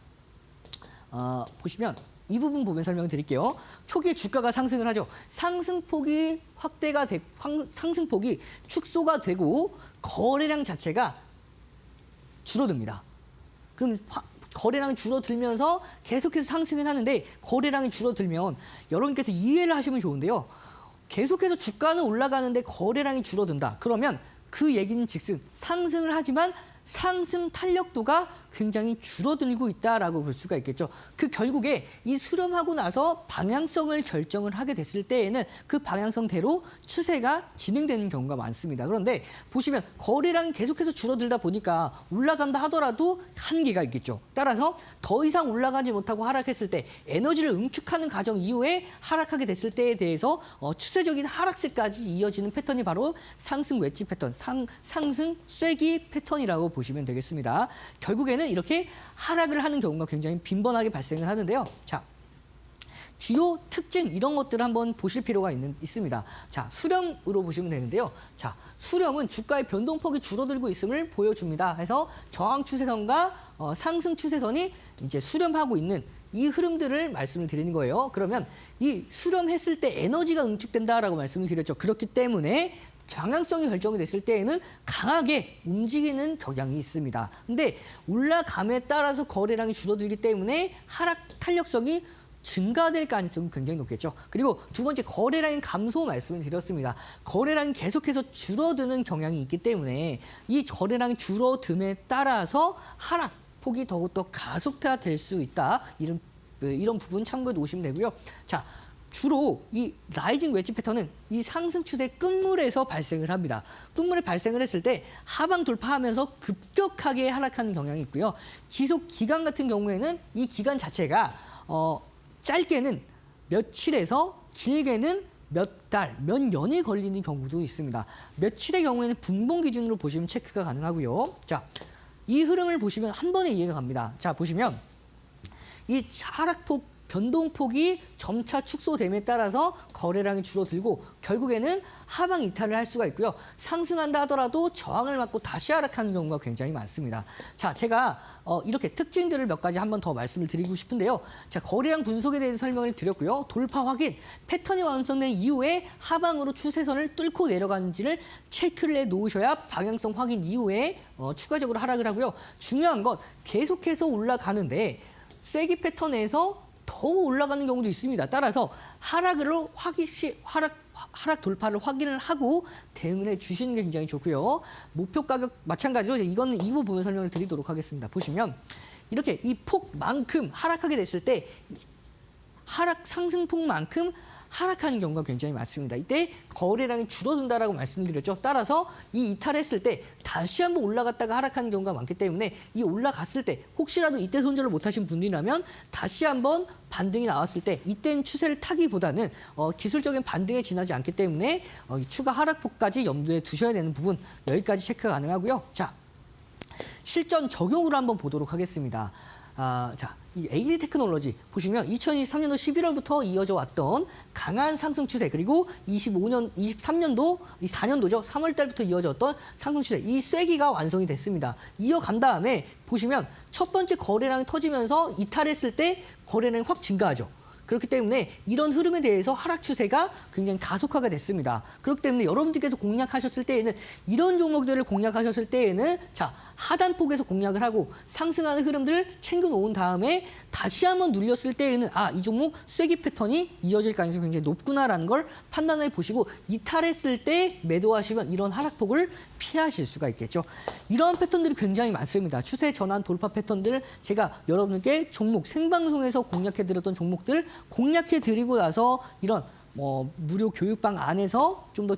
보시면 이 부분 보면 설명을 드릴게요. 초기에 주가가 상승을 하죠. 상승폭이 상승폭이 축소가 되고 거래량 자체가 줄어듭니다. 그럼 거래량이 줄어들면서 계속해서 상승을 하는데 거래량이 줄어들면 여러분께서 이해를 하시면 좋은데요. 계속해서 주가는 올라가는데 거래량이 줄어든다. 그러면 그 얘기는 즉슨 상승을 하지만 상승 탄력도가 굉장히 줄어들고 있다라고 볼 수가 있겠죠. 그 결국에 이 수렴하고 나서 방향성을 결정을 하게 됐을 때에는 그 방향성대로 추세가 진행되는 경우가 많습니다. 그런데 보시면 거래량이 계속해서 줄어들다 보니까 올라간다 하더라도 한계가 있겠죠. 따라서 더 이상 올라가지 못하고 하락했을 때 에너지를 응축하는 과정 이후에 하락하게 됐을 때에 대해서 추세적인 하락세까지 이어지는 패턴이 바로 상승 웨지 패턴, 상승 쐐기 패턴이라고 보시면 되겠습니다. 결국에는 이렇게 하락을 하는 경우가 굉장히 빈번하게 발생을 하는데요. 자, 주요 특징 이런 것들을 한번 보실 필요가 있습니다. 자, 수렴으로 보시면 되는데요. 자, 수렴은 주가의 변동폭이 줄어들고 있음을 보여줍니다. 해서 저항 추세선과 상승 추세선이 이제 수렴하고 있는 이 흐름들을 말씀을 드리는 거예요. 그러면 이 수렴했을 때 에너지가 응축된다라고 말씀을 드렸죠. 그렇기 때문에 방향성이 결정이 됐을 때에는 강하게 움직이는 경향이 있습니다. 근데 올라감에 따라서 거래량이 줄어들기 때문에 하락 탄력성이 증가될 가능성이 굉장히 높겠죠. 그리고 두 번째 거래량의 감소 말씀을 드렸습니다. 거래량이 계속해서 줄어드는 경향이 있기 때문에 이 거래량이 줄어듦에 따라서 하락폭이 더욱더 가속화될 수 있다. 이런 부분 참고해 놓으시면 되고요. 자, 주로 이 라이징 웨지 패턴은 이 상승 추세 끝물에서 발생을 합니다. 끝물에 발생을 했을 때 하방 돌파하면서 급격하게 하락하는 경향이 있고요. 지속 기간 같은 경우에는 이 기간 자체가 짧게는 며칠에서 길게는 몇 달, 몇 년이 걸리는 경우도 있습니다. 며칠의 경우에는 분봉 기준으로 보시면 체크가 가능하고요. 자, 이 흐름을 보시면 한 번에 이해가 갑니다. 자, 보시면 이 하락폭 변동폭이 점차 축소됨에 따라서 거래량이 줄어들고 결국에는 하방 이탈을 할 수가 있고요. 상승한다 하더라도 저항을 맞고 다시 하락하는 경우가 굉장히 많습니다. 자, 제가 이렇게 특징들을 몇 가지 한 번 더 말씀을 드리고 싶은데요. 자, 거래량 분석에 대해서 설명을 드렸고요. 돌파 확인, 패턴이 완성된 이후에 하방으로 추세선을 뚫고 내려가는지를 체크를 해 놓으셔야 방향성 확인 이후에 추가적으로 하락을 하고요. 중요한 건 계속해서 올라가는데 쐐기 패턴에서 더 올라가는 경우도 있습니다. 따라서 하락 돌파를 확인을 하고 대응을 해 주시는 게 굉장히 좋고요. 목표 가격 마찬가지로 이거는 이거 보면 설명을 드리도록 하겠습니다. 보시면 이렇게 이 폭만큼 하락하게 됐을 때 상승폭만큼 하락하는 경우가 굉장히 많습니다. 이때 거래량이 줄어든다라고 말씀드렸죠. 따라서 이 이탈했을 때 다시 한번 올라갔다가 하락하는 경우가 많기 때문에 이 올라갔을 때 혹시라도 이때 손절을 못하신 분들이라면 다시 한번 반등이 나왔을 때 이때는 추세를 타기보다는 기술적인 반등에 지나지 않기 때문에 추가 하락폭까지 염두에 두셔야 되는 부분 여기까지 체크가 가능하고요. 자, 실전 적용으로 한번 보도록 하겠습니다. 자, 이 AD 테크놀로지 보시면 2023년도 11월부터 이어져 왔던 강한 상승 추세 그리고 23년도, 4년도죠. 3월 달부터 이어졌던 상승 추세 이 쐐기가 완성이 됐습니다. 이어간 다음에 보시면 첫 번째 거래량이 터지면서 이탈했을 때 거래량이 확 증가하죠. 그렇기 때문에 이런 흐름에 대해서 하락 추세가 굉장히 가속화가 됐습니다. 그렇기 때문에 여러분들께서 공략하셨을 때에는 이런 종목들을 공략하셨을 때에는 자, 하단폭에서 공략을 하고 상승하는 흐름들을 챙겨놓은 다음에 다시 한번 눌렸을 때에는 이 종목 쐐기 패턴이 이어질 가능성이 굉장히 높구나라는 걸 판단해 보시고 이탈했을 때 매도하시면 이런 하락폭을 피하실 수가 있겠죠. 이러한 패턴들이 굉장히 많습니다. 추세 전환 돌파 패턴들 제가 여러분께 종목 생방송에서 공략해드렸던 종목들 공략해드리고 나서 이런 무료 교육방 안에서 좀 더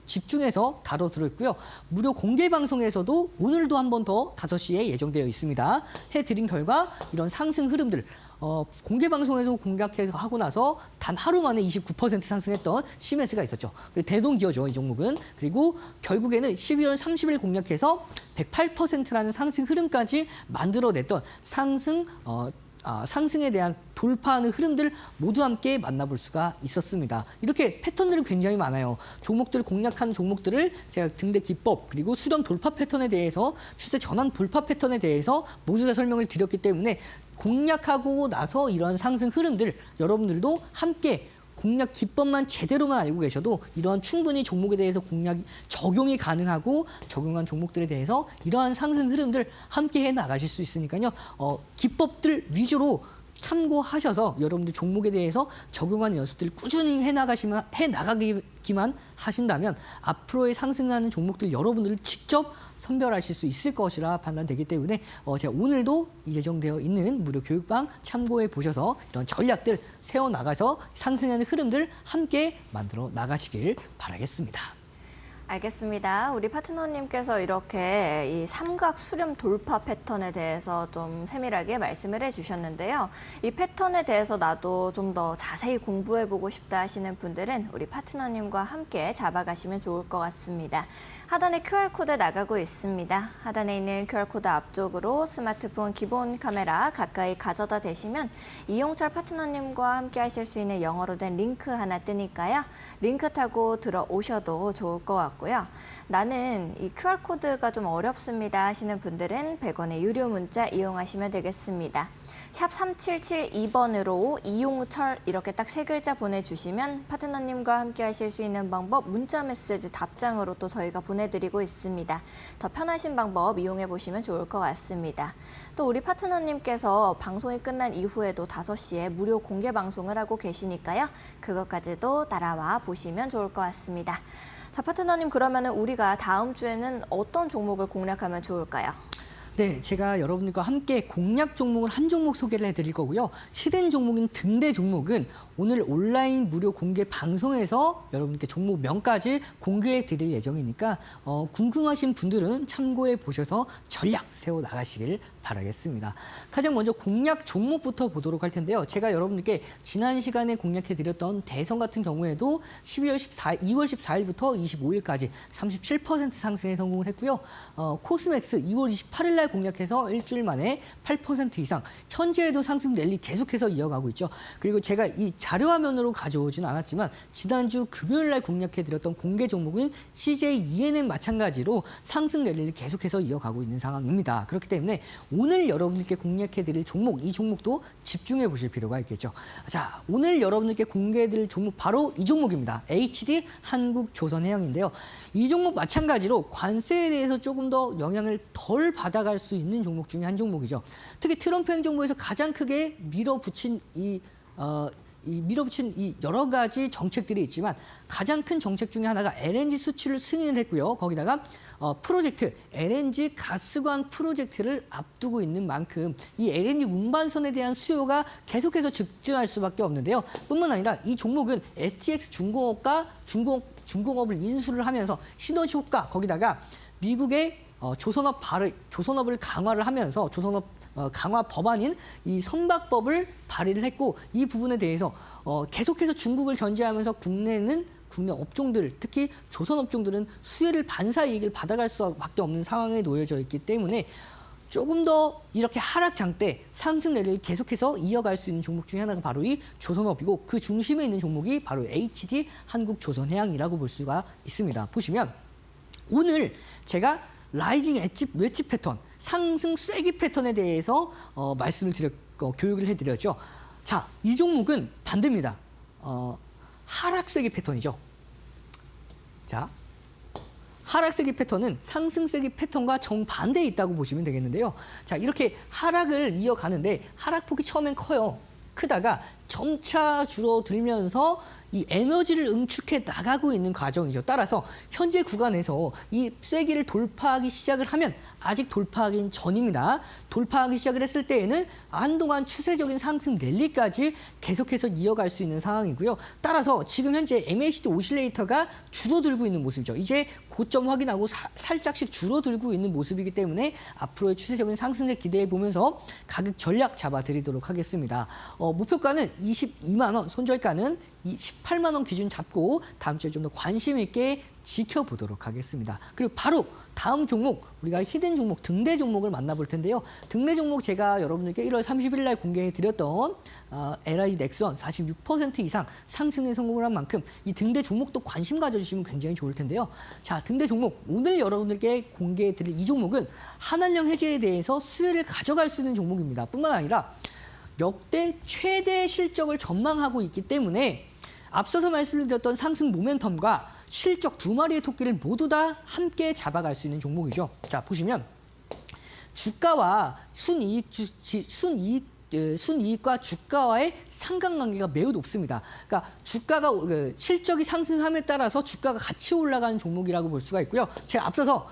집중해서 다뤄드렸고요. 무료 공개 방송에서도 오늘도 한 번 더 5시에 예정되어 있습니다. 해드린 결과 이런 상승 흐름들 공개 방송에서 공략하고 나서 단 하루 만에 29% 상승했던 시멘스가 있었죠. 대동기어죠, 이 종목은. 그리고 결국에는 12월 30일 공략해서 108%라는 상승 흐름까지 만들어냈던 상승 상승에 대한 돌파하는 흐름들 모두 함께 만나볼 수가 있었습니다. 이렇게 패턴들은 굉장히 많아요. 종목들 공략하는 종목들을 제가 등대 기법 그리고 수렴 돌파 패턴에 대해서 추세 전환 돌파 패턴에 대해서 모두 다 설명을 드렸기 때문에 공략하고 나서 이러한 상승 흐름들 여러분들도 함께 공략 기법만 제대로만 알고 계셔도 이러한 충분히 종목에 대해서 적용이 가능하고 적용한 종목들에 대해서 이러한 상승 흐름들 함께 해 나가실 수 있으니까요. 기법들 위주로 참고하셔서 여러분들 종목에 대해서 적용하는 연습들을 꾸준히 해 나가기만 하신다면 앞으로의 상승하는 종목들 여러분들을 직접 선별하실 수 있을 것이라 판단되기 때문에 제가 오늘도 예정되어 있는 무료 교육방 참고해 보셔서 이런 전략들 세워나가서 상승하는 흐름들 함께 만들어 나가시길 바라겠습니다. 알겠습니다. 우리 파트너님께서 이렇게 이 삼각 수렴 돌파 패턴에 대해서 좀 세밀하게 말씀을 해주셨는데요. 이 패턴에 대해서 나도 좀 더 자세히 공부해보고 싶다 하시는 분들은 우리 파트너님과 함께 잡아가시면 좋을 것 같습니다. 하단에 QR코드 나가고 있습니다. 하단에 있는 QR코드 앞쪽으로 스마트폰 기본 카메라 가까이 가져다 대시면 이용철 파트너님과 함께 하실 수 있는 영어로 된 링크 하나 뜨니까요. 링크 타고 들어오셔도 좋을 것 같고요. 나는 이 QR코드가 좀 어렵습니다 하시는 분들은 100원의 유료 문자 이용하시면 되겠습니다. 샵 3772번으로 이용철 이렇게 딱 3글자 보내주시면 파트너님과 함께 하실 수 있는 방법 문자 메시지 답장으로 또 저희가 보내드리고 있습니다. 더 편하신 방법 이용해 보시면 좋을 것 같습니다. 또 우리 파트너님께서 방송이 끝난 이후에도 5시에 무료 공개 방송을 하고 계시니까요. 그것까지도 따라와 보시면 좋을 것 같습니다. 자, 파트너님 그러면은 우리가 다음 주에는 어떤 종목을 공략하면 좋을까요? 네, 제가 여러분들과 함께 공략 종목을 한 종목 소개를 해드릴 거고요. 히든 종목인 등대 종목은 오늘 온라인 무료 공개 방송에서 여러분께 종목명까지 공개해 드릴 예정이니까 궁금하신 분들은 참고해 보셔서 전략 세워 나가시길 바라겠습니다. 가장 먼저 공략 종목부터 보도록 할 텐데요. 제가 여러분들께 지난 시간에 공략해 드렸던 대선 같은 경우에도 2월 14일부터 25일까지 37% 상승에 성공을 했고요. 코스맥스 2월 28일 날 공략해서 일주일 만에 8% 이상 현재에도 상승 랠리 계속해서 이어가고 있죠. 그리고 제가 이 자료 화면으로 가져오진 않았지만 지난주 금요일 날 공략해 드렸던 공개 종목인 CJENM 마찬가지로 상승 랠리를 계속해서 이어가고 있는 상황입니다. 그렇기 때문에 오늘 여러분들께 공략해 드릴 종목, 이 종목도 집중해 보실 필요가 있겠죠. 자, 오늘 여러분들께 공개해 드릴 종목 바로 이 종목입니다. HD 한국조선해양인데요. 이 종목 마찬가지로 관세에 대해서 조금 더 영향을 덜 받아갈 수 있는 종목 중에 한 종목이죠. 특히 트럼프 행정부에서 가장 크게 밀어붙인 이 여러 가지 정책들이 있지만 가장 큰 정책 중에 하나가 LNG 수출을 승인을 했고요. 거기다가 프로젝트, LNG 가스관 프로젝트를 앞두고 있는 만큼 이 LNG 운반선에 대한 수요가 계속해서 증증할 수밖에 없는데요. 뿐만 아니라 이 종목은 STX 중공업을 인수를 하면서 시너지 효과, 거기다가 미국의 조선업을 강화를 하면서 조선업 강화 법안인 이 선박법을 발의를 했고 이 부분에 대해서 계속해서 중국을 견제하면서 국내 업종들, 특히 조선업종들은 수혜를 반사 이익을 받아갈 수밖에 없는 상황에 놓여져 있기 때문에 조금 더 이렇게 하락장 때 상승 랠리를 계속해서 이어갈 수 있는 종목 중에 하나가 바로 이 조선업이고 그 중심에 있는 종목이 바로 HD 한국조선해양이라고 볼 수가 있습니다. 보시면 오늘 제가 라이징 웨지 패턴, 상승 쐐기 패턴에 대해서 교육을 해드렸죠. 자, 이 종목은 반대입니다. 하락 쐐기 패턴이죠. 자, 하락 쐐기 패턴은 상승 쐐기 패턴과 정반대에 있다고 보시면 되겠는데요. 자, 이렇게 하락을 이어가는데 하락폭이 처음엔 커요. 크다가 점차 줄어들면서 이 에너지를 응축해 나가고 있는 과정이죠. 따라서 현재 구간에서 이 쐐기를 돌파하기 시작을 하면 아직 돌파하기 전입니다. 돌파하기 시작을 했을 때에는 한동안 추세적인 상승 랠리까지 계속해서 이어갈 수 있는 상황이고요. 따라서 지금 현재 MACD 오실레이터가 줄어들고 있는 모습이죠. 이제 고점 확인하고 살짝씩 줄어들고 있는 모습이기 때문에 앞으로의 추세적인 상승을 기대해 보면서 가격 전략 잡아드리도록 하겠습니다. 목표가는 22만 원, 손절가는 18만 원 기준 잡고 다음 주에 좀 더 관심 있게 지켜보도록 하겠습니다. 그리고 바로 다음 종목, 우리가 히든 종목, 등대 종목을 만나볼 텐데요. 등대 종목 제가 여러분들께 1월 30일 날 공개해드렸던 LI 넥선 46% 이상 상승에 성공을 한 만큼 이 등대 종목도 관심 가져주시면 굉장히 좋을 텐데요. 자, 등대 종목, 오늘 여러분들께 공개해드릴 이 종목은 한한령 해제에 대해서 수혜를 가져갈 수 있는 종목입니다. 뿐만 아니라 역대 최대 실적을 전망하고 있기 때문에 앞서서 말씀드렸던 상승 모멘텀과 실적 두 마리의 토끼를 모두 다 함께 잡아갈 수 있는 종목이죠. 자, 보시면 주가와 순이익과 주가와의 상관관계가 매우 높습니다. 그러니까 주가가 실적이 상승함에 따라서 주가가 같이 올라가는 종목이라고 볼 수가 있고요. 제가 앞서서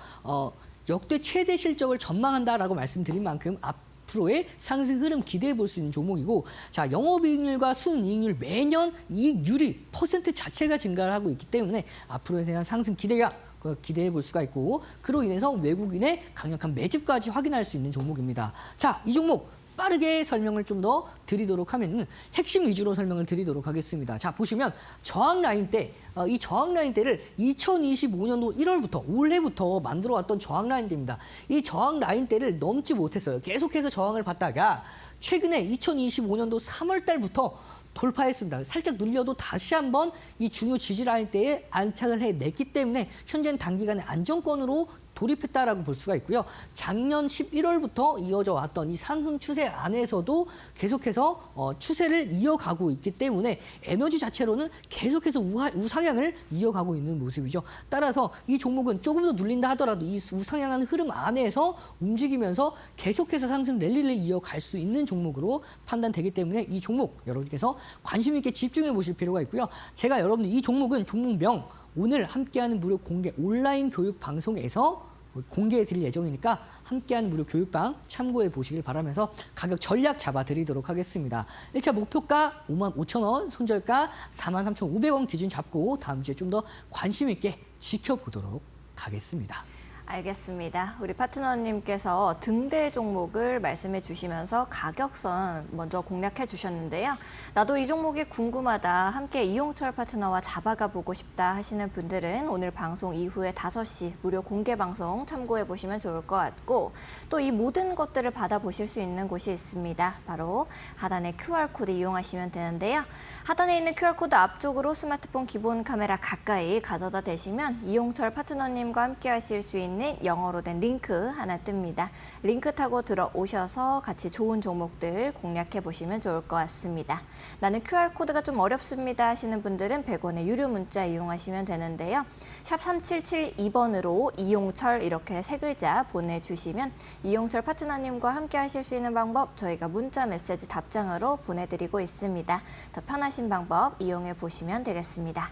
역대 최대 실적을 전망한다라고 말씀드린 만큼 앞으로의 상승 흐름 기대해 볼 수 있는 종목이고, 자, 영업이익률과 순이익률 매년 이익률이 퍼센트 자체가 증가를 하고 있기 때문에 앞으로에 대한 상승 기대해 볼 수가 있고, 그로 인해서 외국인의 강력한 매집까지 확인할 수 있는 종목입니다. 자, 이 종목 빠르게 설명을 좀 더 드리도록 하면 핵심 위주로 설명을 드리도록 하겠습니다. 자, 보시면 저항 라인대, 이 저항 라인대를 2025년도 1월부터 올해부터 만들어왔던 저항 라인대입니다. 이 저항 라인대를 넘지 못했어요. 계속해서 저항을 받다가 최근에 2025년도 3월 달부터 돌파했습니다. 살짝 눌려도 다시 한번 이 중요 지지 라인대에 안착을 해냈기 때문에 현재는 단기간에 안정권으로 돌입했다라고 볼 수가 있고요. 작년 11월부터 이어져 왔던 이 상승 추세 안에서도 계속해서 추세를 이어가고 있기 때문에 에너지 자체로는 계속해서 우상향을 이어가고 있는 모습이죠. 따라서 이 종목은 조금 더 눌린다 하더라도 이 우상향하는 흐름 안에서 움직이면서 계속해서 상승 랠리를 이어갈 수 있는 종목으로 판단되기 때문에 이 종목 여러분께서 관심 있게 집중해 보실 필요가 있고요. 제가 여러분들 이 종목은 종목명 오늘 함께하는 무료 공개 온라인 교육 방송에서 공개해 드릴 예정이니까 함께하는 무료 교육방 참고해 보시길 바라면서 가격 전략 잡아드리도록 하겠습니다. 1차 목표가 55,000원, 손절가 43,500원 기준 잡고 다음 주에 좀 더 관심 있게 지켜보도록 하겠습니다. 알겠습니다. 우리 파트너님께서 등대 종목을 말씀해 주시면서 가격선 먼저 공략해 주셨는데요. 나도 이 종목이 궁금하다, 함께 이용철 파트너와 잡아가 보고 싶다 하시는 분들은 오늘 방송 이후에 5시 무료 공개 방송 참고해 보시면 좋을 것 같고, 또 이 모든 것들을 받아보실 수 있는 곳이 있습니다. 바로 하단의 QR코드 이용하시면 되는데요. 하단에 있는 QR코드 앞쪽으로 스마트폰 기본 카메라 가까이 가져다 대시면 이용철 파트너님과 함께 하실 수 있는 영어로 된 링크 하나 뜹니다. 링크 타고 들어오셔서 같이 좋은 종목들 공략해 보시면 좋을 것 같습니다. 나는 QR코드가 좀 어렵습니다 하시는 분들은 100원의 유료 문자 이용하시면 되는데요. 샵 3772번으로 이용철 이렇게 3글자 보내주시면 이용철 파트너님과 함께 하실 수 있는 방법 저희가 문자 메시지 답장으로 보내드리고 있습니다. 더 편하신 방법 이용해 보시면 되겠습니다.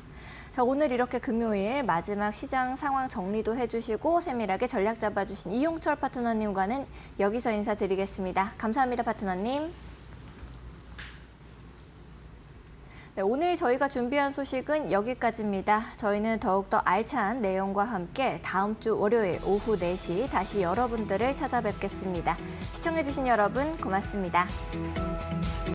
자, 오늘 이렇게 금요일 마지막 시장 상황 정리도 해주시고 세밀하게 전략 잡아주신 이용철 파트너님과는 여기서 인사드리겠습니다. 감사합니다, 파트너님. 네, 오늘 저희가 준비한 소식은 여기까지입니다. 저희는 더욱더 알찬 내용과 함께 다음 주 월요일 오후 4시 다시 여러분들을 찾아뵙겠습니다. 시청해주신 여러분 고맙습니다.